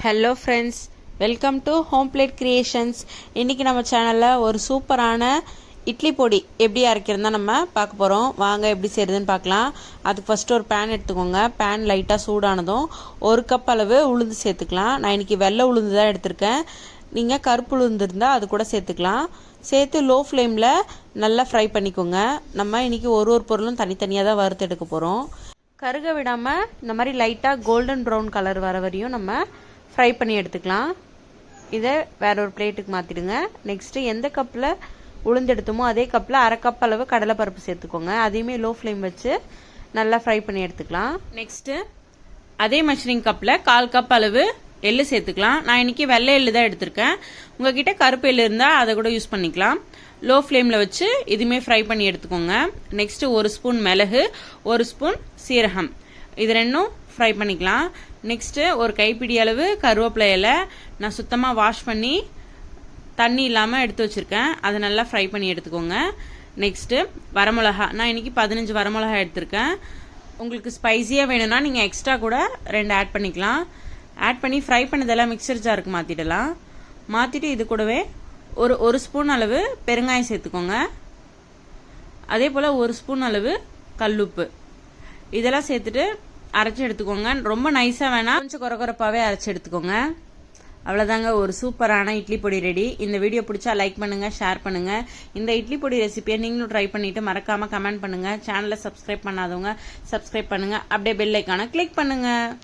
Hello friends, welcome to home plate creations. இன்றைக்கி நம்ம சேனலில் ஒரு சூப்பரான இட்லி பொடி எப்படி அரைக்கிறதா நம்ம பார்க்க போகிறோம். வாங்க எப்படி செய்கிறதுன்னு பார்க்கலாம். அதுக்கு ஃபஸ்ட்டு ஒரு பேன் எடுத்துக்கோங்க. பேன் லைட்டாக சூடானதும் 1 கப் அளவு உளுந்து சேர்த்துக்கலாம். நான் இன்றைக்கி வெள்ளை உளுந்து தான் எடுத்திருக்கேன். நீங்கள் கருப்பு உளுந்து இருந்தால் அது கூட சேர்த்துக்கலாம். சேர்த்து லோ ஃப்ளேமில் நல்லா ஃப்ரை பண்ணிக்கோங்க. நம்ம இன்றைக்கி ஒரு பொருளும் தனித்தனியாக தான் வறுத்து எடுக்க போகிறோம். கருக விடாமல் இந்த மாதிரி லைட்டாக கோல்டன் ப்ரௌன் கலர் வர வரையும் நம்ம ஃப்ரை பண்ணி எடுத்துக்கலாம். இதை வேற ஒரு பிளேட்டுக்கு மாற்றிடுங்க. நெக்ஸ்ட்டு எந்த கப்பில் உளுந்து எடுத்தோமோ அதே கப்பில் 1/2 கப் அளவு கடலைப்பருப்பு சேர்த்துக்கோங்க. அதையுமே லோ ஃப்ளேம் வச்சு நல்லா ஃப்ரை பண்ணி எடுத்துக்கலாம். நெக்ஸ்ட்டு அதே மெஷரிங் கப்பில் 1/4 கப் அளவு எள்ளு சேர்த்துக்கலாம். நான் இன்றைக்கி வெள்ளை எள்ளு தான் எடுத்திருக்கேன். உங்ககிட்ட கருப்பு எள்ளு இருந்தால் அதை கூட யூஸ் பண்ணிக்கலாம். லோ ஃப்ளேமில் வச்சு இதுவுமே ஃப்ரை பண்ணி எடுத்துக்கோங்க. நெக்ஸ்ட்டு 1 ஸ்பூன் மிளகு, 1 ஸ்பூன் சீரகம், இது ரெண்டும் ஃப்ரை பண்ணிக்கலாம். நெக்ஸ்ட்டு ஒரு கைப்பிடி அளவு கருவேப்பிலை இலை நான் சுத்தமாக வாஷ் பண்ணி தண்ணி இல்லாமல் எடுத்து வச்சுருக்கேன். அதை நல்லா ஃப்ரை பண்ணி எடுத்துக்கோங்க. நெக்ஸ்ட்டு வரமிளகா, நான் இன்றைக்கி 15 வரமிளகா எடுத்திருக்கேன். உங்களுக்கு ஸ்பைஸியாக வேணும்னா நீங்கள் எக்ஸ்ட்ரா கூட 2 ஆட் பண்ணிக்கலாம். ஆட் பண்ணி ஃப்ரை பண்ணதெல்லாம் மிக்சர் ஜாருக்கு மாற்றிடலாம். மாற்றிட்டு இது கூடவே ஒரு ஸ்பூன் அளவு பெருங்காயம் சேர்த்துக்கோங்க. அதே போல் 1 ஸ்பூன் அளவு கல்லுப்பு, இதெல்லாம் சேர்த்துட்டு அரைச்சி எடுத்துக்கோங்க. ரொம்ப நைஸாக வேணாம், கொஞ்சம் குறப்பாகவே அரைச்சி எடுத்துக்கோங்க. அவ்வளோதாங்க, ஒரு சூப்பரான இட்லி பொடி ரெடி. இந்த வீடியோ பிடிச்சா லைக் பண்ணுங்கள், ஷேர் பண்ணுங்கள். இந்த இட்லி பொடி ரெசிபியை நீங்களும் ட்ரை பண்ணிவிட்டு மறக்காமல் கமெண்ட் பண்ணுங்கள். சேனலை சப்ஸ்கிரைப் பண்ணாதவங்க சப்ஸ்கிரைப் பண்ணுங்கள். அப்படியே பெல் ஐக்கானை கிளிக் பண்ணுங்கள்.